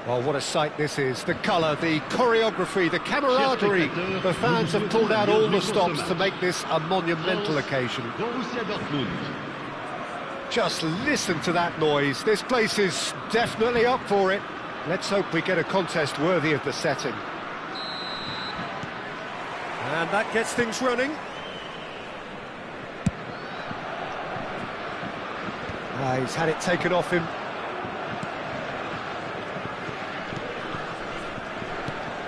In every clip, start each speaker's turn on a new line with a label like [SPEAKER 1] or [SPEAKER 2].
[SPEAKER 1] Well, what a sight this is. The colour, the choreography, the camaraderie. The fans have pulled out all the stops to make this a monumental occasion. Just listen to that noise. This place is definitely up for it. Let's hope we get a contest worthy of the setting. And that gets things running. He's had it taken off him.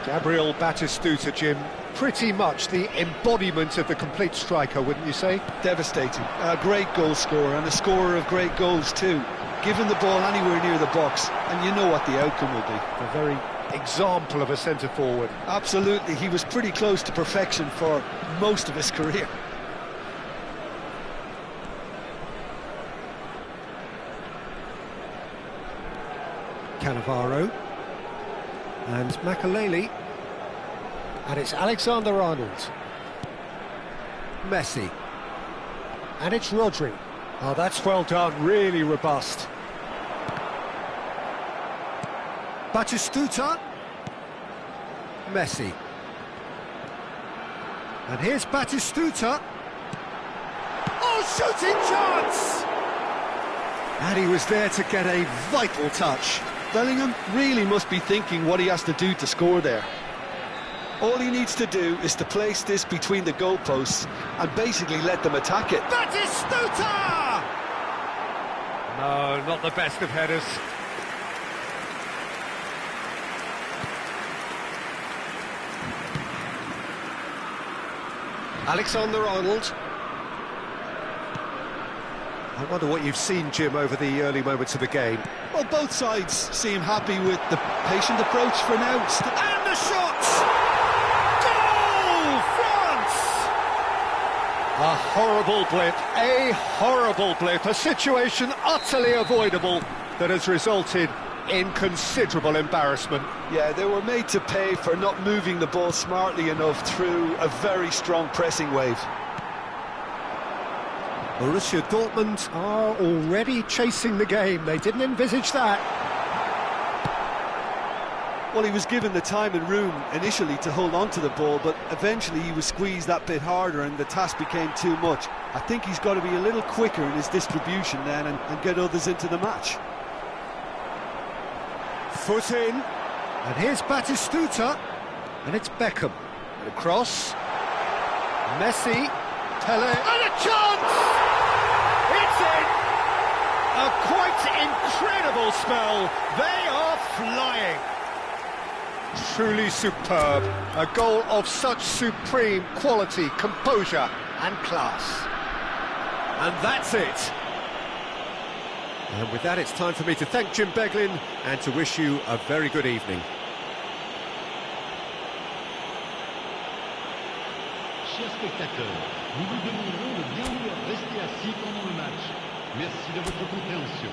[SPEAKER 1] Gabriel Batistuta, Jim, pretty much the embodiment of the complete striker, wouldn't you say?
[SPEAKER 2] Devastating. A great goal scorer and a scorer of great goals too. Give him the ball anywhere near the box and you know what the outcome will be.
[SPEAKER 1] A very example of a centre-forward.
[SPEAKER 2] Absolutely, he was pretty close to perfection for most of his career.
[SPEAKER 1] Cannavaro and Makaleli, and it's Alexander-Arnold. Messi, and it's Rodri. Oh, that's well done, really robust. Batistuta, Messi, and here's Batistuta. Oh, shooting chance! And he was there to get a vital touch.
[SPEAKER 2] Bellingham really must be thinking what he has to do to score there. All he needs to do is to place this between the goalposts and basically let them attack it.
[SPEAKER 1] Batistuta! No, not the best of headers. Alexander-Arnold. I wonder what you've seen, Jim, over the early moments of the game.
[SPEAKER 2] Well, both sides seem happy with the patient approach for now.
[SPEAKER 1] And the shot! Goal! France! A horrible blip, a situation utterly avoidable that has resulted in considerable embarrassment.
[SPEAKER 2] Yeah, they were made to pay for not moving the ball smartly enough through a very strong pressing wave.
[SPEAKER 1] Borussia Dortmund are already chasing the game. They didn't envisage that.
[SPEAKER 2] Well, he was given the time and room initially to hold on to the ball, but eventually he was squeezed that bit harder and the task became too much. I think he's got to be a little quicker in his distribution then and get others into the match.
[SPEAKER 1] Foot in, and here's Batistuta, and it's Beckham. And a cross, Messi, Pele, and a chance! It's in! A quite incredible spell. They are flying. Truly superb. A goal of such supreme quality, composure and class. And that's it. And with that, it's time for me to thank Jim Beglin and to wish you a very good evening.
[SPEAKER 3] Chers spectateurs, nous vous demanderons de bien vouloir rester assis pendant le match. Merci de votre compréhension.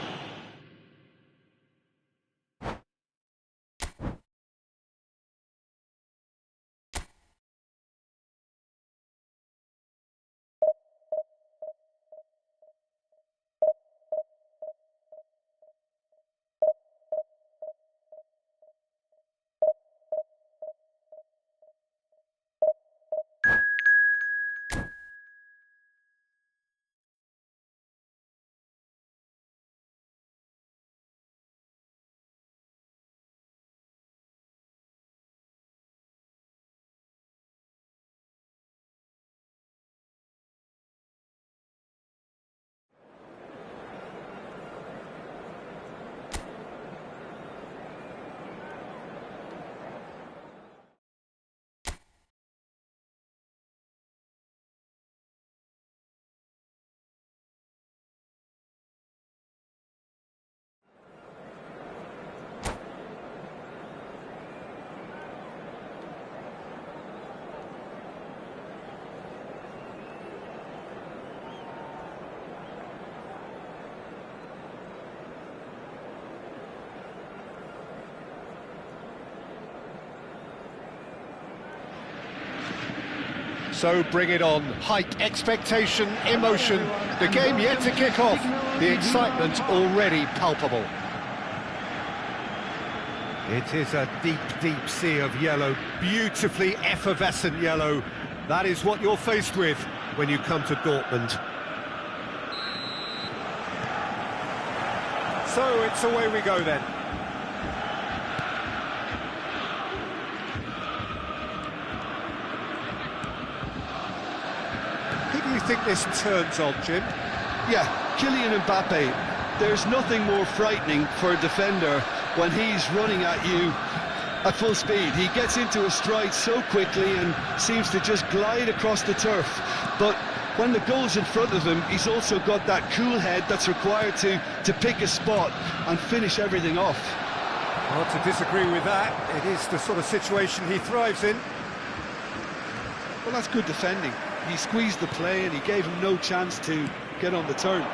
[SPEAKER 1] So bring it on. Height, expectation, emotion. The game yet to kick off. The excitement already palpable. It is a deep, deep sea of yellow, beautifully effervescent yellow. That is what you're faced with when you come to Dortmund. So it's away we go then. Who do you think this turns on, Jim?
[SPEAKER 2] Yeah, Kylian Mbappe. There's nothing more frightening for a defender when he's running at you at full speed. He gets into a stride so quickly and seems to just glide across the turf. But when the goal's in front of him, he's also got that cool head that's required to pick a spot and finish everything off.
[SPEAKER 1] Hard to disagree with that. It is the sort of situation he thrives in.
[SPEAKER 2] Well, that's good defending. He squeezed the play and he gave him no chance to get on the turn.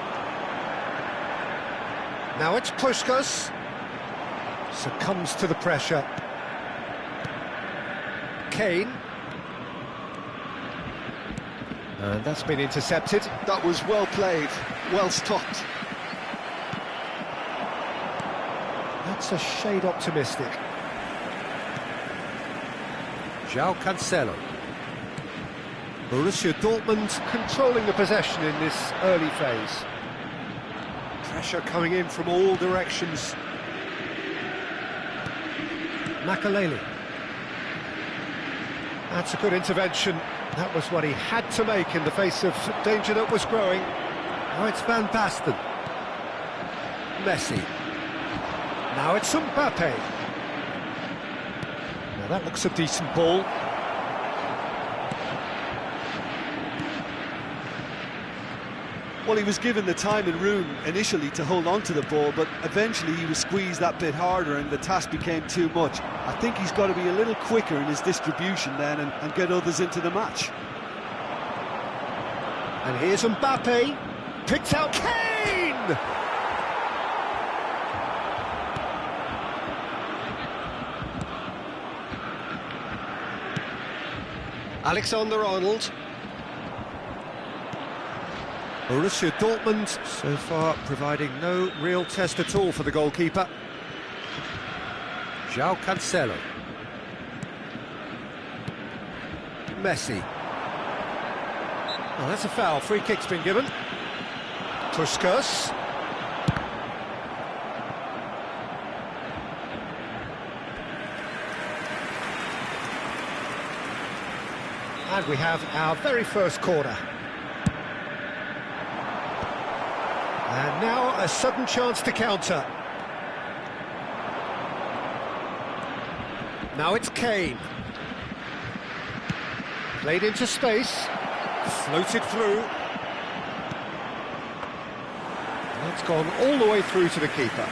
[SPEAKER 1] Now it's Puskás. Succumbs to the pressure. Kane. And that's been intercepted.
[SPEAKER 2] That was well played, well stopped.
[SPEAKER 1] That's a shade optimistic. João Cancelo. Borussia Dortmund controlling the possession in this early phase. Pressure coming in from all directions. Makelele. That's a good intervention. That was what he had to make in the face of danger that was growing. Now it's Van Basten. Messi. Now it's Mbappe. Now that looks a decent ball.
[SPEAKER 2] Well, he was given the time and room initially to hold on to the ball, but eventually he was squeezed that bit harder and the task became too much. I think he's got to be a little quicker in his distribution then and get others into the match.
[SPEAKER 1] And here's Mbappe, picked out Kane! Alexander-Arnold. Borussia Dortmund so far providing no real test at all for the goalkeeper. João Cancelo. Messi. Oh, that's a foul. Free kick's been given. Puskás. And we have our very first corner. And now a sudden chance to counter. Now it's Kane. Played into space. Floated through. And it's gone all the way through to the keeper.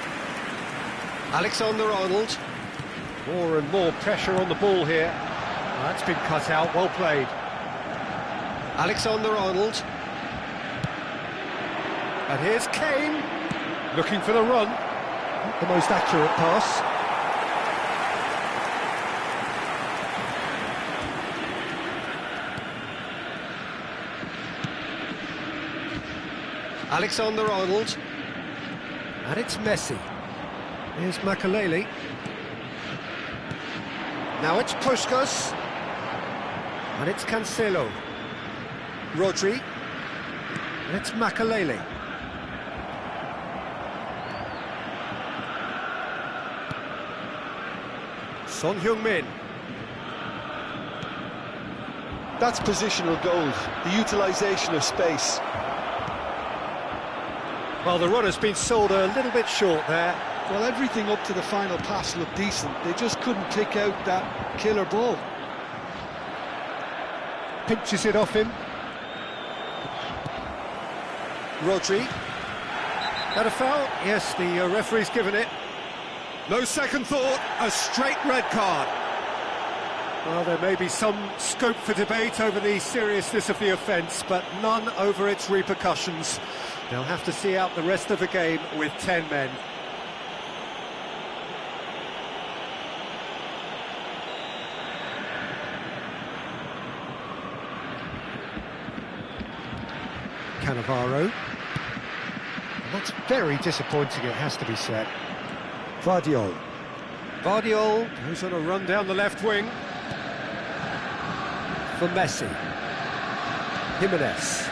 [SPEAKER 1] Alexander-Arnold. More and more pressure on the ball here. That's been cut out, well played. Alexander-Arnold. And here's Kane, looking for the run. Not the most accurate pass. Alexander-Arnold. And it's Messi. Here's Makelele. Now it's Puskás. And it's Cancelo. Rodri. And it's Makelele. Son Heung-min.
[SPEAKER 2] That's positional gold, the utilisation of space.
[SPEAKER 1] Well, the run has been sold a little bit short there.
[SPEAKER 2] Well, everything up to the final pass looked decent. They just couldn't pick out that killer ball.
[SPEAKER 1] Pinches it off him. Rodri. That a foul? Yes, the referee's given it. No second thought, a straight red card. Well, there may be some scope for debate over the seriousness of the offence, but none over its repercussions. They'll have to see out the rest of the game with 10 men. Cannavaro. And that's very disappointing, it has to be said. Vardiol. Guardiola goes on a run down the left wing. For Messi. Jimenez.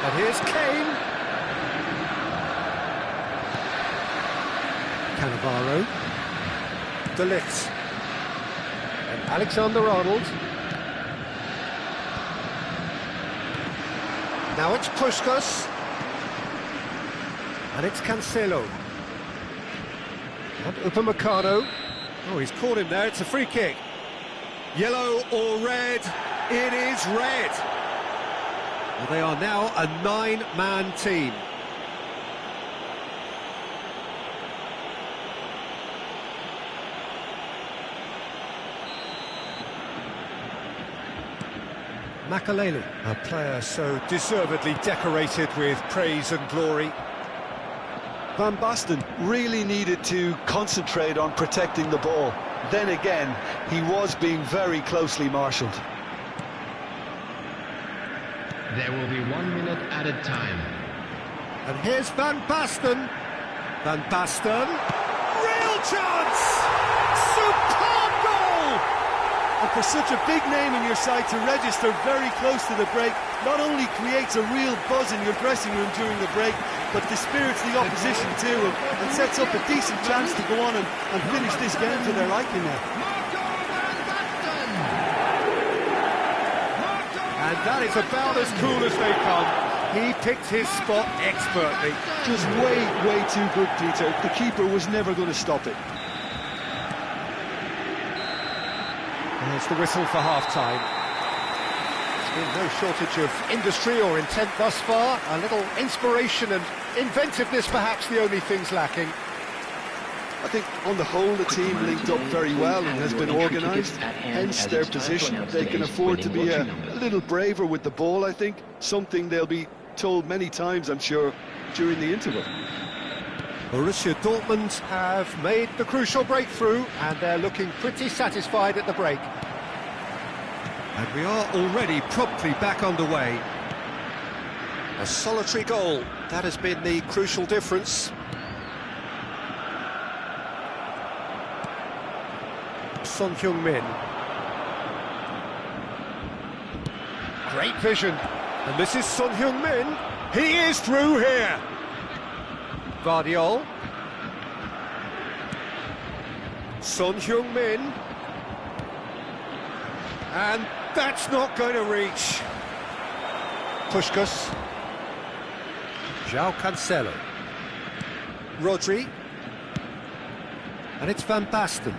[SPEAKER 1] And here's Kane. Cannavaro. De Ligt. And Alexander-Arnold. Now it's Puskas. And it's Cancelo. And Upamecano. Oh, he's caught him there, it's a free kick. Yellow or red? It is red. Well, they are now a 9-man team. Makaleli, a player so deservedly decorated with praise and glory.
[SPEAKER 2] Van Basten really needed to concentrate on protecting the ball. Then again, he was being very closely marshalled.
[SPEAKER 3] There will be 1 minute added time.
[SPEAKER 1] And here's Van Basten. Van Basten. Real chance! Superb goal!
[SPEAKER 2] And for such a big name in your side to register very close to the break, not only creates a real buzz in your dressing room during the break, but dispirits the opposition too, and sets up a decent chance to go on and finish this game to their liking now.
[SPEAKER 1] And that is about as cool as they come. He picked his spot expertly.
[SPEAKER 2] Just way too good, Peter. The keeper was never going to stop it.
[SPEAKER 1] There's the whistle for half-time. There's been no shortage of industry or intent thus far. A little inspiration and inventiveness, perhaps the only things lacking.
[SPEAKER 2] I think on the whole the team linked up very well and has been organised, hence their position. They can afford to be a little braver with the ball, I think, something they'll be told many times, I'm sure, during the interval.
[SPEAKER 1] Borussia Dortmund have made the crucial breakthrough and they're looking pretty satisfied at the break. And we are already promptly back underway. A solitary goal, that has been the crucial difference. Son Heung-min. Great vision. And this is Son Heung-min. He is through here. Guardiola. Son Heung-min. And that's not going to reach. Puskas. João Cancelo. Rodri. And it's Van Basten.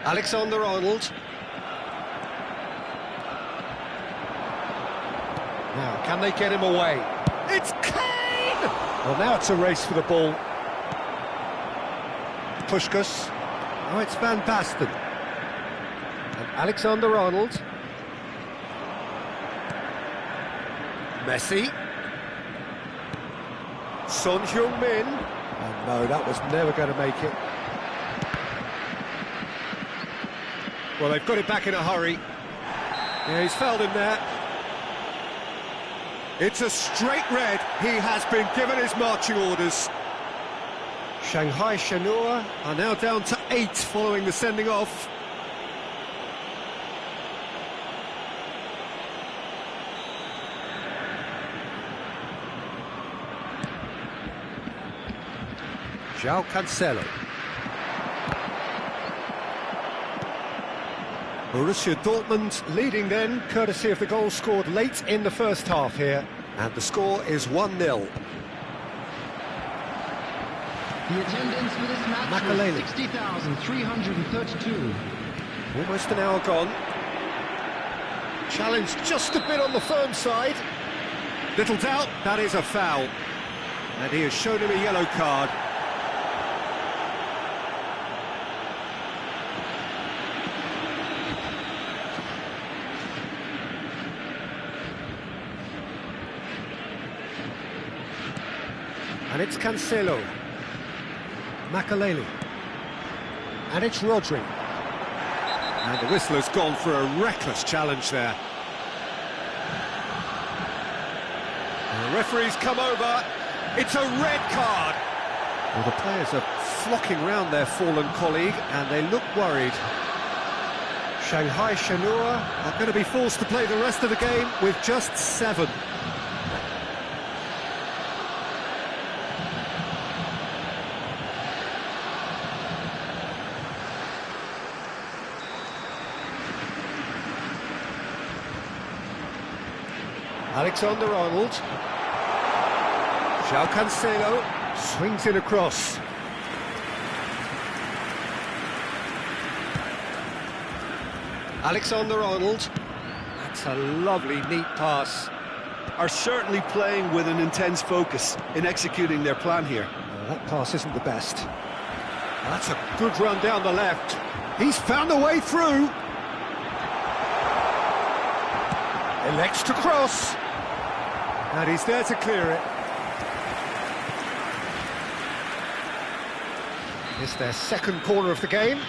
[SPEAKER 1] Alexander-Arnold. Now, can they get him away? It's Kane! Well, now it's a race for the ball. Puskas. Now it's Van Basten. And Alexander-Arnold. Messi. Son Heung-min. Oh no, that was never going to make it. Well, they've got it back in a hurry. Yeah, he's fouled him there. It's a straight red. He has been given his marching orders. Shanghai Shenhua are now down to 8 following the sending off. João Cancelo. Borussia Dortmund leading then, courtesy of the goal scored late in the first half here. And the score is 1-0.
[SPEAKER 3] The attendance for this match
[SPEAKER 1] Makaleli.
[SPEAKER 3] was 60,332.
[SPEAKER 1] Almost an hour gone. Challenge just a bit on the firm side. Little doubt, that is a foul. And he has shown him a yellow card. And it's Cancelo. Makaleli. And it's Rodri. And the whistler's gone for a reckless challenge there. A Referee's come over. It's a red card. Well, the players are flocking round their fallen colleague, and they look worried. Shanghai Shenhua are going to be forced to play the rest of the game with just 7. Alexander-Arnold. João Cancelo swings it across. Alexander-Arnold. That's a lovely, neat pass.
[SPEAKER 2] Are certainly playing with an intense focus in executing their plan here.
[SPEAKER 1] That pass isn't the best. That's a good run down the left. He's found a way through. Elects to cross. And he's there to clear it. It's their second corner of the game.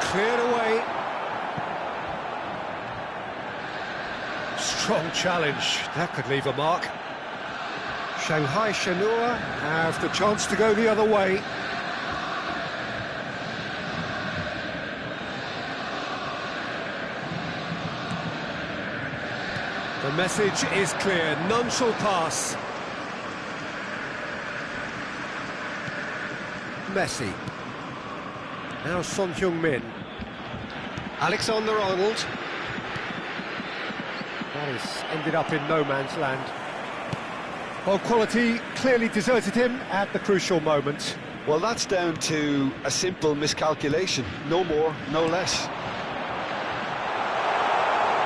[SPEAKER 1] Cleared away. Strong challenge. That could leave a mark. Shanghai Shenhua have the chance to go the other way. The message is clear. None shall pass. Messi. Now Son Heung-min. Alexander-Arnold. That has ended up in no man's land. Well, quality clearly deserted him at the crucial moment.
[SPEAKER 2] Well, that's down to a simple miscalculation. No more, no less.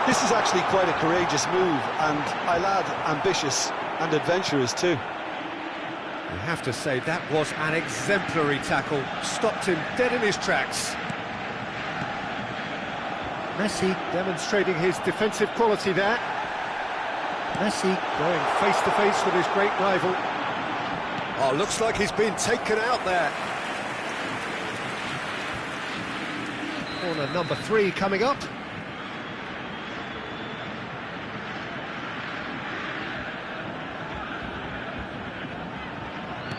[SPEAKER 2] This is actually quite a courageous move, and I'll add ambitious and adventurous too.
[SPEAKER 1] You have to say that was an exemplary tackle. Stopped him dead in his tracks. Messi demonstrating his defensive quality there. Messi going face-to-face with his great rival. Oh, looks like he's been taken out there. Corner number 3 coming up.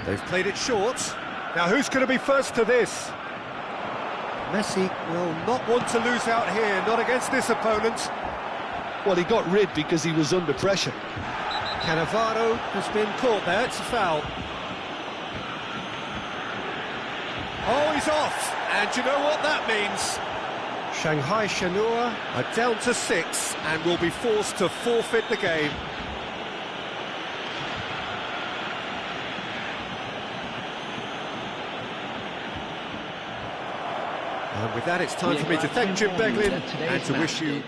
[SPEAKER 1] They've played it short. Now who's going to be first to this? Messi will not want to lose out here, not against this opponent.
[SPEAKER 2] Well, he got rid because he was under pressure.
[SPEAKER 1] Cannavaro has been caught there, it's a foul. Oh, he's off, and you know what that means? Shanghai Shenhua are down to 6 and will be forced to forfeit the game. And with that, it's time for me to thank Jim Beglin and to wish you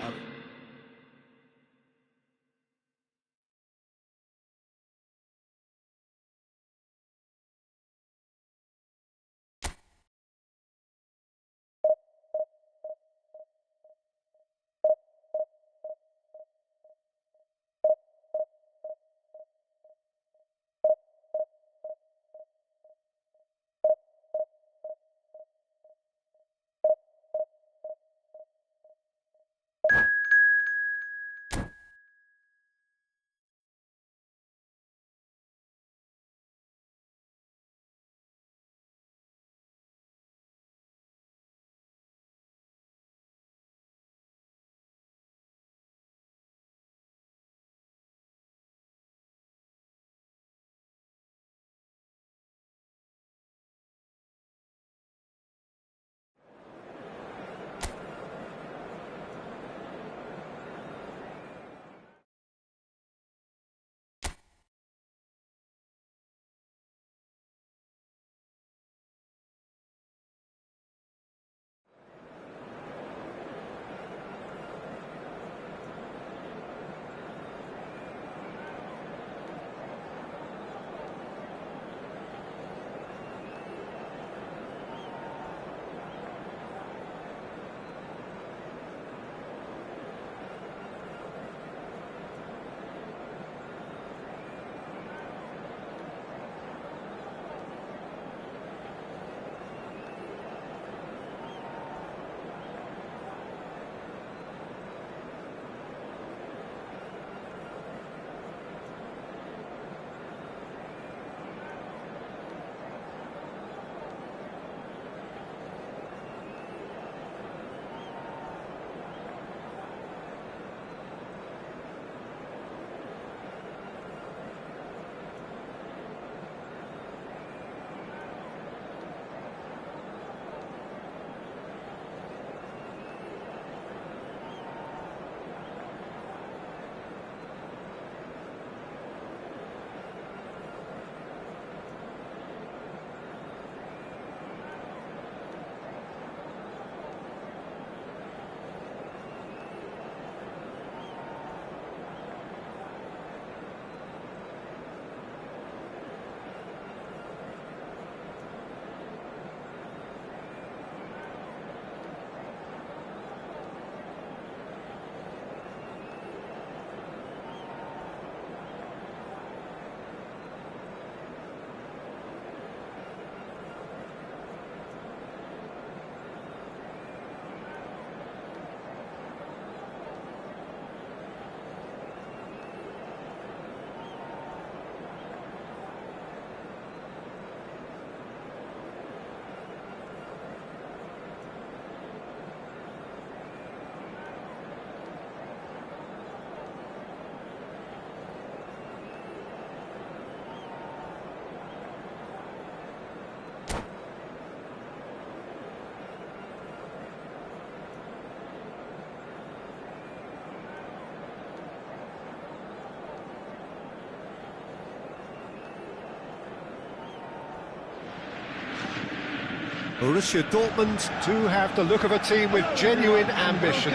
[SPEAKER 1] Borussia Dortmund do have the look of a team with genuine ambition.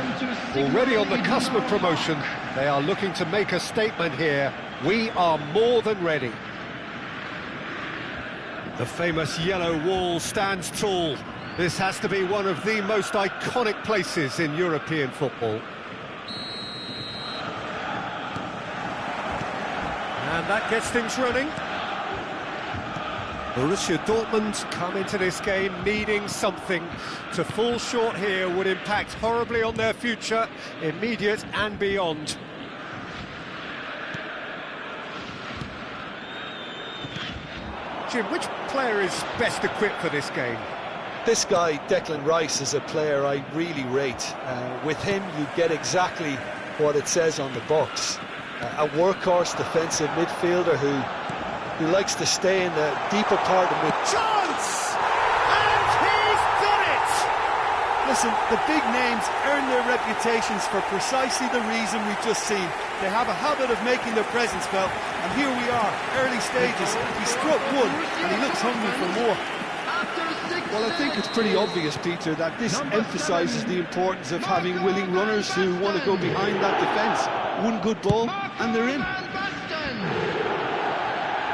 [SPEAKER 1] Already on the cusp of promotion, they are looking to make a statement here. We are more than ready. The famous yellow wall stands tall. This has to be one of the most iconic places in European football. And that gets things running. Borussia Dortmund come into this game needing something. To fall short here would impact horribly on their future, immediate and beyond. Jim, which player is best equipped for this game?
[SPEAKER 2] This guy, Declan Rice, is a player I really rate. With him, you get exactly what it says on the box. A workhorse defensive midfielder who likes to stay in the deeper part of mid.
[SPEAKER 1] Chance! And he's done it!
[SPEAKER 2] Listen, the big names earn their reputations for precisely the reason we've just seen. They have a habit of making their presence felt, and here we are, early stages. He struck one, and he looks hungry for more. Well, I think it's pretty obvious, Peter, that this emphasises the importance of having willing runners who want to go behind that defence. One good ball, and they're in.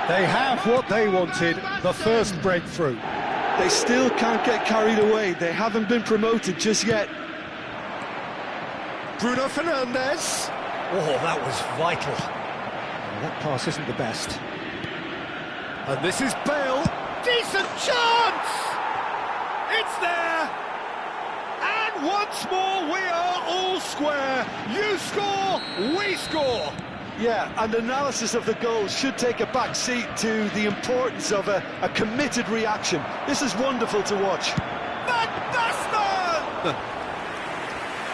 [SPEAKER 1] They have what they wanted, the first breakthrough.
[SPEAKER 2] They still can't get carried away. They haven't been promoted just yet.
[SPEAKER 1] Bruno Fernandes. Oh, that was vital. Oh, that pass isn't the best. And this is Bale. Decent chance! It's there! And once more we are all square. You score, we score.
[SPEAKER 2] Yeah, and analysis of the goal should take a back seat to the importance of a committed reaction. This is wonderful to watch.
[SPEAKER 1] Van Basten!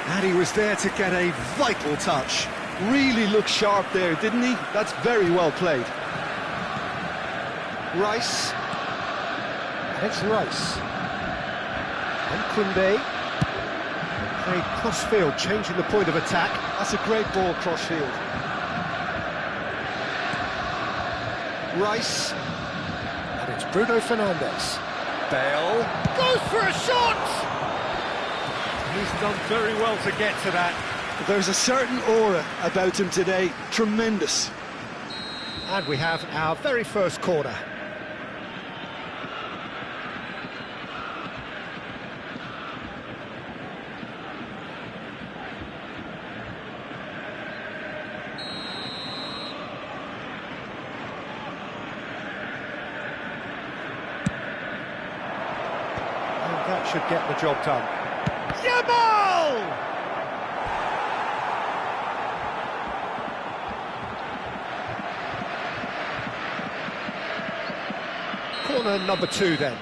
[SPEAKER 1] And he was there to get a vital touch.
[SPEAKER 2] Really looked sharp there, didn't he? That's very well played.
[SPEAKER 1] Rice. And it's Rice. And Koundé. Played cross-field, changing the point of attack.
[SPEAKER 2] That's a great ball cross-field.
[SPEAKER 1] Rice. And it's Bruno Fernandes. Bale goes for a shot! He's done very well to get to that.
[SPEAKER 2] There's a certain aura about him today. Tremendous.
[SPEAKER 1] And we have our very first corner. That should get the job done. Yamal! Corner number 2 then.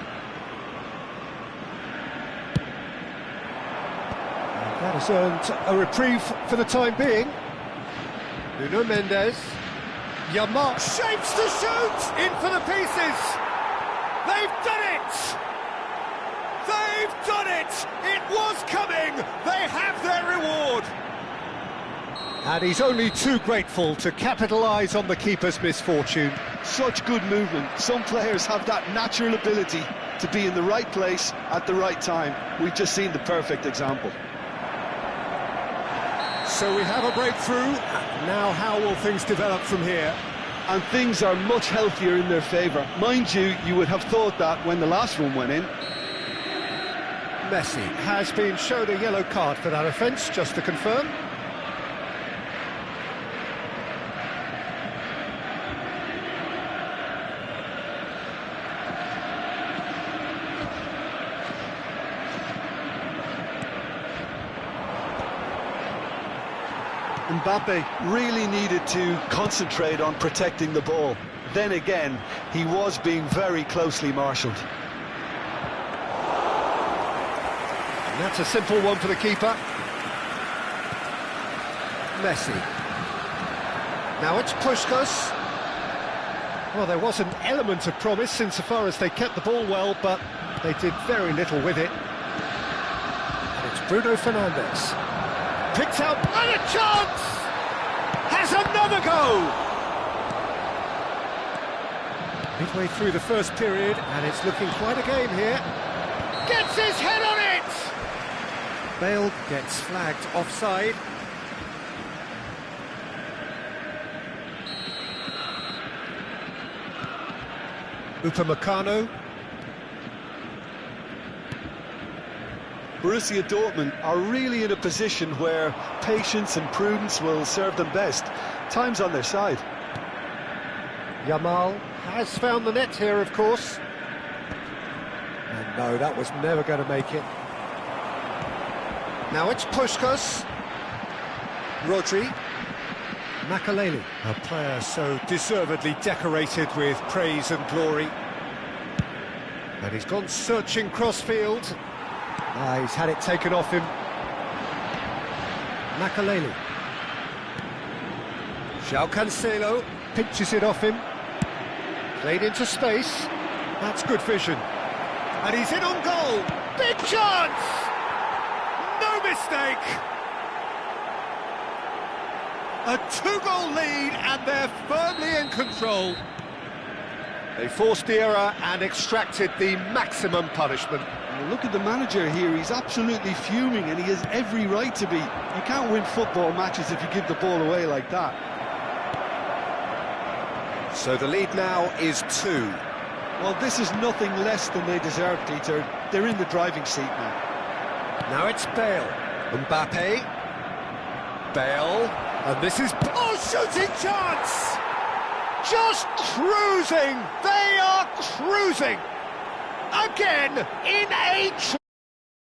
[SPEAKER 1] And that has earned a reprieve for the time being. Nuno Mendes. Yamal shapes to shoot! In for the pieces! They've done it! They've done it! It was coming! They have their reward! And he's only too grateful to capitalise on the keeper's misfortune.
[SPEAKER 2] Such good movement. Some players have that natural ability to be in the right place at the right time. We've just seen the perfect example.
[SPEAKER 1] So we have a breakthrough. Now how will things develop from here?
[SPEAKER 2] And things are much healthier in their favour. Mind you, you would have thought that when the last one went in.
[SPEAKER 1] Messi has been shown a yellow card for that offence, just to confirm.
[SPEAKER 2] Mbappe really needed to concentrate on protecting the ball. Then again, he was being very closely marshalled.
[SPEAKER 1] And that's a simple one for the keeper. Messi. Now it's Puskas. Well, there was an element of promise insofar as they kept the ball well, but they did very little with it. And it's Bruno Fernandes. Picked up, and a chance! Has another go! Midway through the first period, and it's looking quite a game here. Bale gets flagged offside. Upamecano.
[SPEAKER 2] Borussia Dortmund are really in a position where patience and prudence will serve them best. Time's on their side.
[SPEAKER 1] Yamal has found the net here, of course. And no, that was never going to make it. Now it's Puskás. Rodri. Makaleli, a player so deservedly decorated with praise and glory. And he's gone searching crossfield. He's had it taken off him. Makaleli. João Cancelo pinches it off him. Played into space. That's good vision. And he's in on goal. Big chance! No mistake! A 2-goal lead and they're firmly in control. They forced the error and extracted the maximum punishment.
[SPEAKER 2] Well, look at the manager here, he's absolutely fuming and he has every right to be. You can't win football matches if you give the ball away like that.
[SPEAKER 1] So the lead now is 2.
[SPEAKER 2] Well, this is nothing less than they deserve, Peter. They're in the driving seat now.
[SPEAKER 1] Now it's Bale. Mbappe. Bale. And this is... Oh, shooting chance! Just cruising! They are cruising! Again, in a...